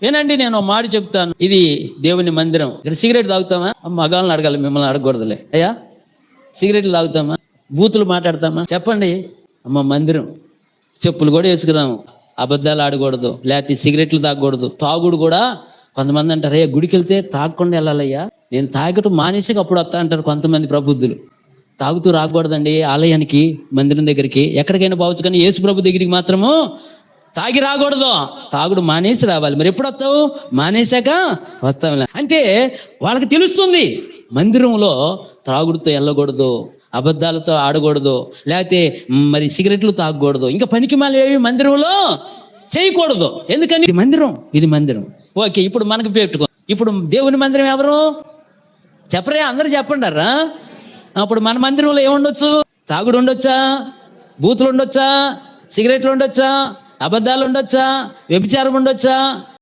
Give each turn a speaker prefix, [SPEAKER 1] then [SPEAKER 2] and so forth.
[SPEAKER 1] వినండి, నేను ఒక మాట చెప్తాను. ఇది దేవుని మందిరం. ఇక్కడ సిగరెట్ తాగుతామా? మగాళ్ళని అడగాలి, మిమ్మల్ని అడగకూడదులే. అయ్యా, సిగరెట్లు తాగుతామా? బూతులు మాట్లాడతామా? చెప్పండి. అమ్మ మందిరం, చెప్పులు కూడా వేసుకుదాము, అబద్ధాలు ఆడకూడదు, లేకపోతే సిగరెట్లు తాగకూడదు. తాగుడు కూడా కొంతమంది అంటారు, ఏ గుడికి వెళ్తే తాగకుండా వెళ్ళాలయ్యా, నేను తాగటం మానేసాక అప్పుడు వస్తా అంటారు కొంతమంది ప్రబుద్ధులు. తాగుతూ రాకూడదండి ఆలయానికి, మందిరం దగ్గరికి, ఎక్కడికైనా పోవచ్చు, కానీ యేసు ప్రభు దగ్గరికి మాత్రము తాగి రాకూడదు. తాగుడు మానేసి రావాలి. మరి ఎప్పుడు వస్తావు? మానేశాక వస్తావు. అంటే వాళ్ళకి తెలుస్తుంది, మందిరంలో తాగుడుతో వెళ్ళకూడదు, అబద్ధాలతో ఆడకూడదు, లేకపోతే మరి సిగరెట్లు తాగకూడదు, ఇంకా పనికి మళ్ళీ ఏవి మందిరంలో చేయకూడదు. ఎందుకని? ఇది మందిరం, ఇది మందిరం. ఓకే, ఇప్పుడు మనకు పెట్టుకో. ఇప్పుడు దేవుని మందిరం ఎవరు చెప్పరే? అందరూ చెప్పండారా? అప్పుడు మన మందిరంలో ఏముండొచ్చు? తాగుడు ఉండొచ్చా? బూతులు ఉండొచ్చా? సిగరెట్లు ఉండొచ్చా? అబద్ధాలు ఉండొచ్చా? వ్యభిచారం ఉండొచ్చా?